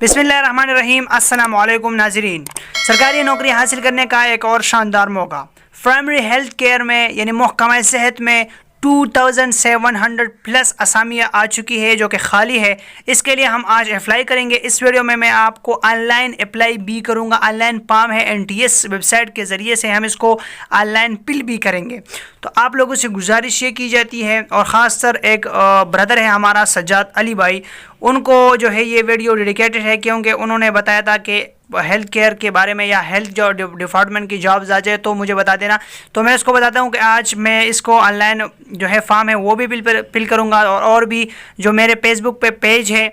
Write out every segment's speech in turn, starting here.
बिस्मिल्लाहिर्रहमानिर्रहीम। अस्सलाम वालेकुम नाज़रीन। सरकारी नौकरी हासिल करने का एक और शानदार मौका प्राइमरी हेल्थ केयर में यानी महकमा सेहत में 2700 प्लस असामियाँ आ चुकी है जो कि खाली है। इसके लिए हम आज अप्लाई करेंगे। इस वीडियो में मैं आपको ऑनलाइन अप्लाई भी करूँगा। ऑनलाइन फॉर्म है NTS वेबसाइट के ज़रिए से हम इसको ऑनलाइन फिल भी करेंगे। तो आप लोगों से गुजारिश ये की जाती है और ख़ासकर एक ब्रदर है हमारा सज्जाद अली भाई, उनको जो है ये वीडियो डेडिकेटेड है क्योंकि उन्होंने बताया था कि हेल्थ केयर के बारे में या हेल्थ जो डिपार्टमेंट की जॉब्स आ जाए तो मुझे बता देना। तो मैं इसको बताता हूँ कि आज मैं इसको ऑनलाइन जो है फॉर्म है वो भी फिल करूँगा और भी जो मेरे फेसबुक पे पेज है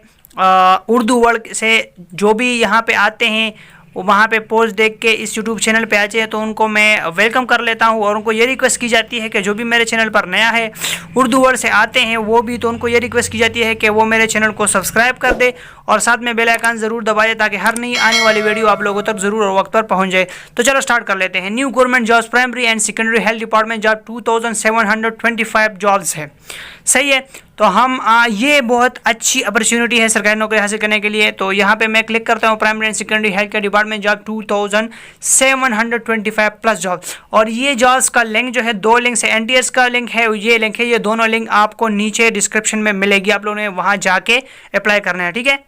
उर्दू वर्ल्ड से जो भी यहाँ पे आते हैं वो वहाँ पे पोस्ट देख के इस यूट्यूब चैनल पे आ जाए तो उनको मैं वेलकम कर लेता हूँ। और उनको ये रिक्वेस्ट की जाती है कि जो भी मेरे चैनल पर नया है उर्दू वर्ड से आते हैं वो भी, तो उनको ये रिक्वेस्ट की जाती है कि वो मेरे चैनल को सब्सक्राइब कर दे और साथ में बेल आइकन ज़रूर दबाए ताकि हर नई आने वाली वीडियो आप लोगों तक ज़रूर और वक्त पर पहुँच जाए। तो चलो स्टार्ट कर लेते हैं। New government jobs primary and secondary health department job 2725 jobs है। सही है। तो हम ये बहुत अच्छी अपॉर्चुनिटी है सरकारी नौकरी हासिल करने के लिए। तो यहाँ पे मैं क्लिक करता हूँ primary and secondary health care department job 2725 plus job. और ये जॉब्स का लिंक जो है दो लिंक है, NTS का लिंक है, ये लिंक है, ये दोनों लिंक आपको नीचे डिस्क्रिप्शन में मिलेगी। आप लोगों ने वहाँ जाके अप्लाई करना है। ठीक है।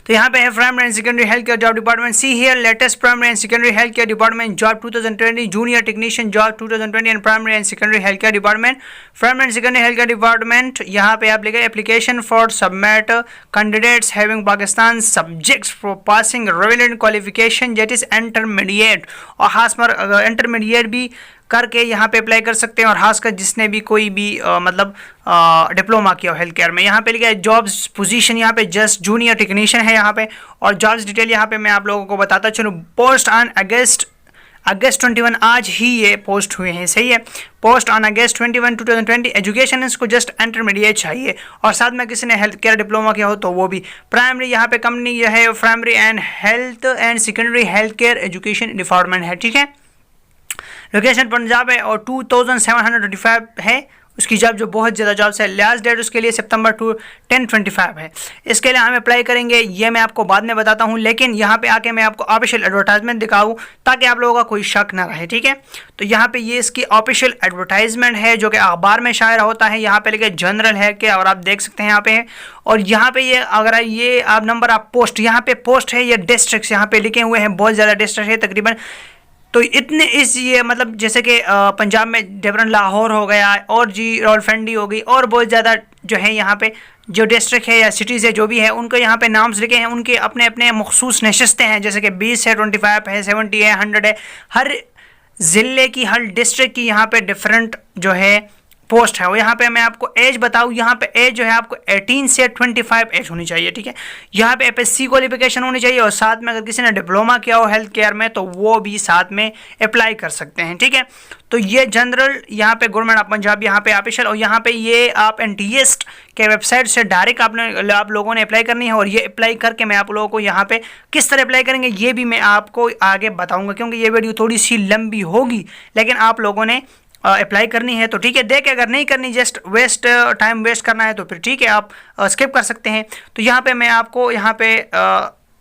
तो यहाँ पे है primary and secondary health care job department. See here latest primary and secondary health care department job 2020, junior technician job 2020 and primary and secondary health care department. Primary and secondary health care department यहाँ पे आप लिखे application for submit candidates having Pakistan subjects for passing relevant qualification that is intermediate, और खास पर intermediate भी करके यहाँ पे अप्लाई कर सकते हैं और खासकर जिसने भी कोई भी मतलब डिप्लोमा किया हो हेल्थ केयर में। यहाँ पे लिखा है जॉब्स पोजीशन, यहाँ पे जस्ट जूनियर टेक्नीशियन है यहाँ पे। और जॉब्स डिटेल यहाँ पे मैं आप लोगों को बताता चलूँ। पोस्ट ऑन अगस्त 21, आज ही ये पोस्ट हुए हैं। सही है। Post on August 21, 2020। एजुकेशन इसको जस्ट इंटरमीडिएट चाहिए और साथ में किसी ने हेल्थ केयर डिप्लोमा किया हो तो वो भी। प्राइमरी यहाँ पे कंपनी यह है primary and health and secondary health care education department है। ठीक है। लोकेशन पंजाब है और 2725 है उसकी जॉब, जो बहुत ज़्यादा जॉब्स है। लास्ट डेट उसके लिए सितंबर 10/25 है। इसके लिए हम अप्लाई करेंगे, ये मैं आपको बाद में बताता हूँ, लेकिन यहाँ पे आके मैं आपको ऑफिशियल एडवर्टाइजमेंट दिखाऊँ ताकि आप लोगों का कोई शक ना रहे। ठीक है। तो यहाँ पे ये इसकी ऑफिशियल एडवर्टाइजमेंट है जो कि अखबार में शायर होता है। यहाँ पे लिखे जनरल है कि, और आप देख सकते हैं यहाँ पे है। और यहाँ पे ये अगर ये आप नंबर आप पोस्ट, यहाँ पे पोस्ट है, ये डिस्ट्रिक्ट यहाँ पे लिखे हुए हैं, बहुत ज़्यादा डिस्ट्रिक्ट है तकरीबन। तो इतने इस ये मतलब जैसे कि पंजाब में डिफरेंट लाहौर हो गया और जी रावलपिंडी हो गई और बहुत ज़्यादा जो है यहाँ पे जो डिस्ट्रिक्ट है या सिटीज़ है जो भी है उनको यहाँ पे नाम्स लिखे हैं। उनके अपने अपने मखसूस नशस्तें हैं, जैसे कि 20 है, 25 है, 70 है, 100 है। हर ज़िले की हर डिस्ट्रिक्ट की यहाँ पे डिफरेंट जो है पोस्ट है। वो यहाँ पे मैं आपको एज बताऊँ, यहाँ पे एज जो है आपको 18 से 25 एज होनी चाहिए। ठीक है। यहाँ पे FSC क्वालिफिकेशन होनी चाहिए और साथ में अगर किसी ने डिप्लोमा किया हो हेल्थ केयर में तो वो भी साथ में अप्लाई कर सकते हैं। ठीक है। तो ये जनरल यहाँ पे गवर्नमेंट ऑफ पंजाब यहाँ पे ऑफिशियल, और यहाँ पे ये आप NTS के वेबसाइट से डायरेक्ट आप लोगों ने अप्लाई करनी है। और ये अप्लाई करके मैं आप लोगों को यहाँ पे किस तरह अप्लाई करेंगे ये भी मैं आपको आगे बताऊँगा क्योंकि ये वीडियो थोड़ी सी लंबी होगी, लेकिन आप लोगों ने अप्लाई करनी है तो ठीक है। देख अगर नहीं करनी, जस्ट टाइम वेस्ट करना है तो फिर ठीक है, आप स्किप कर सकते हैं। तो यहाँ पे मैं आपको यहाँ पे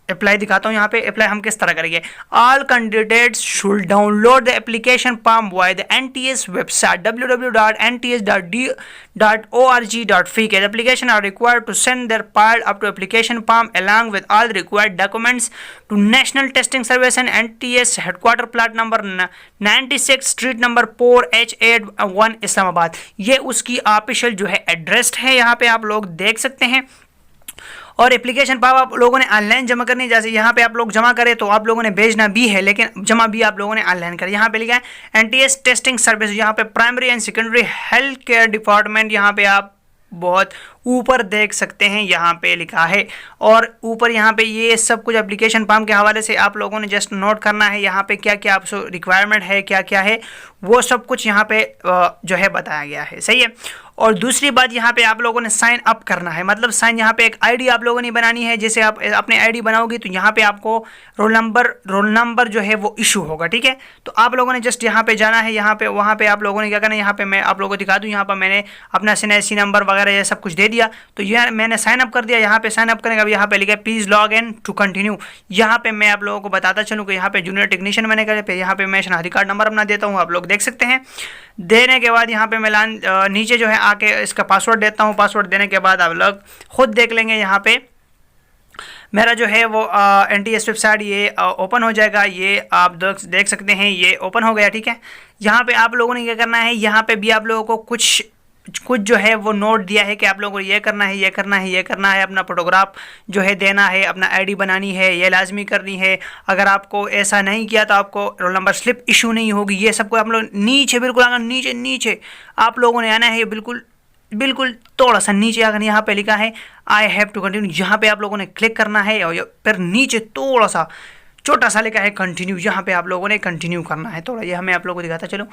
अप्लाई दिखाता हूँ। यहाँ पे अप्लाई हम किस तरह करेंगे। All candidates should download the application form why the NTS website www.nts.org.fk. The application are required to send their file up to application form along with all required documents to National Testing Service and NTS headquarter plot number 96 street number 4H81 Islamabad. ये उसकी official जो है address है, यहाँ पे आप लोग देख सकते हैं। और एप्लीकेशन फॉर्म आप लोगों ने ऑनलाइन जमा करनी है। जैसे यहाँ पे आप लोग जमा करें तो आप लोगों ने भेजना भी है, लेकिन जमा भी आप लोगों ने ऑनलाइन करें। यहाँ पे लिखा है NTS टेस्टिंग सर्विस, यहाँ पे primary and secondary health care department, यहाँ पे आप बहुत ऊपर देख सकते हैं यहाँ पे लिखा है। और ऊपर यहाँ पे ये सब कुछ एप्लीकेशन फॉर्म के हवाले से आप लोगों ने जस्ट नोट करना है। यहाँ पे क्या क्या आपको रिक्वायरमेंट है, क्या क्या है, वो सब कुछ यहाँ पे जो है बताया गया है। सही है। और दूसरी बात यहाँ पे आप लोगों ने साइन अप करना है, मतलब साइन यहाँ पे एक आईडी आप लोगों ने बनानी है। जैसे आप अपने आईडी बनाओगे तो यहाँ पे आपको रोल नंबर जो है वो इशू होगा, ठीक है। तो आप लोगों ने जस्ट यहाँ पे जाना है, यहाँ पे वहाँ पे आप लोगों ने क्या करना है, यहाँ पे मैं आप लोगों को दिखा दूँ, यहाँ पर मैंने अपना CNC नंबर वगैरह ये सब कुछ दे दिया। तो यह मैंने साइन अप कर दिया। यहाँ पे साइन अप करने का यहाँ पे लिखा है please log in to continue. यहाँ पे मैं आप लोगों को बताता चलूँ कि यहाँ पे जूनियर टेक्नीशियन मैंने कर, फिर यहाँ पे मैं शनाख्ती कार्ड नंबर अपना देता हूँ, आप लोग देख सकते हैं। देने के बाद यहाँ पे मैं नीचे जो है आके इसका पासवर्ड देता हूँ। पासवर्ड देने के बाद आप लोग खुद देख लेंगे, यहाँ पे मेरा जो है वो NTS वेबसाइट ये ओपन हो जाएगा। ये आप देख सकते हैं, ये ओपन हो गया, ठीक है। यहाँ पे आप लोगों ने क्या करना है, यहाँ पे भी आप लोगों को कुछ जो है वो नोट दिया है कि आप लोगों को ये करना है, ये करना है, ये करना है। अपना फोटोग्राफ जो है देना है, अपना आईडी बनानी है, ये लाजमी करनी है। अगर आपको ऐसा नहीं किया तो आपको रोल नंबर स्लिप इशू नहीं होगी। ये सबको आप लोग नीचे बिल्कुल अगर नीचे आप लोगों ने आना है, बिल्कुल थोड़ा सा नीचे अगर यहाँ पे लिखा है आई हैव टू कंटिन्यू, यहाँ पे आप लोगों ने क्लिक करना है। और फिर नीचे थोड़ा सा छोटा सा लिखा है कंटिन्यू, यहाँ पे आप लोगों ने कंटिन्यू करना है। थोड़ा ये हमें आप लोगों को दिखाता चलो।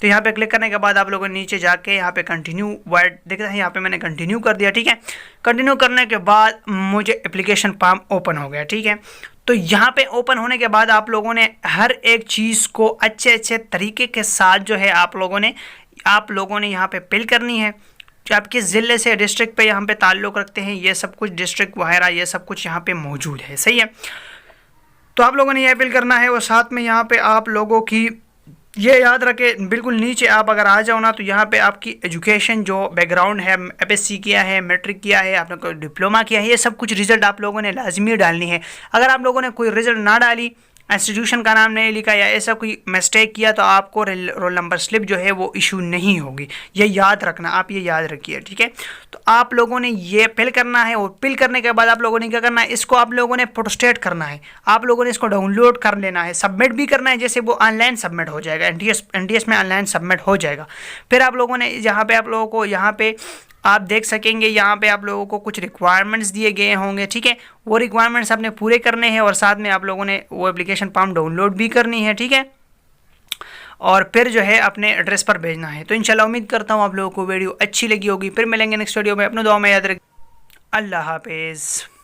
तो यहाँ पे क्लिक करने के बाद आप लोगों ने नीचे जाके यहाँ पे कंटिन्यू वर्ड दिख रहा है, यहाँ पे मैंने कंटिन्यू कर दिया, ठीक है। कंटिन्यू करने के बाद मुझे एप्लीकेशन फॉर्म ओपन हो गया, ठीक है। तो यहाँ पे ओपन होने के बाद आप लोगों ने हर एक चीज़ को अच्छे तरीके के साथ जो है आप लोगों ने यहाँ पे फिल करनी है। जो आप किस ज़िले से डिस्ट्रिक्ट पे यहाँ पे ताल्लुक़ रखते हैं, ये सब कुछ डिस्ट्रिक्ट वगैरह ये सब कुछ यहाँ पे मौजूद है, सही है। तो आप लोगों ने ये फिल करना है। और साथ में यहाँ पे आप लोगों की ये याद रखें, बिल्कुल नीचे आप अगर आ जाओ ना तो यहाँ पे आपकी एजुकेशन जो बैकग्राउंड है, FSC किया है, मैट्रिक किया है, आपने कोई डिप्लोमा किया है, ये सब कुछ रिज़ल्ट आप लोगों ने लाजमी डालनी है। अगर आप लोगों ने कोई रिज़ल्ट ना डाली, इंस्टीट्यूशन का नाम नहीं लिखा या ऐसा कोई मिस्टेक किया तो आपको रोल नंबर स्लिप जो है वो इशू नहीं होगी। ये याद रखना, आप ये याद रखिए, ठीक है। तो आप लोगों ने ये फिल करना है। और फिल करने के बाद आप लोगों ने क्या करना है, इसको आप लोगों ने फोटोस्टेट करना है। आप लोगों ने इसको डाउनलोड कर लेना है, सबमिट भी करना है, जैसे वो ऑनलाइन सबमिट हो जाएगा, NTS में ऑनलाइन सबमिट हो जाएगा। फिर आप लोगों ने यहाँ पे आप लोगों को यहाँ पे आप देख सकेंगे, यहाँ पे आप लोगों को कुछ रिक्वायरमेंट्स दिए गए होंगे, ठीक है। वो रिक्वायरमेंट्स आपने पूरे करने हैं और साथ में आप लोगों ने वो एप्लीकेशन फॉर्म डाउनलोड भी करनी है, ठीक है। और फिर जो है अपने एड्रेस पर भेजना है। तो इंशाल्लाह उम्मीद करता हूँ आप लोगों को वीडियो अच्छी लगी होगी। फिर मिलेंगे नेक्स्ट वीडियो में। अपने दुआ में याद रखिए। अल्लाह हाफिज़।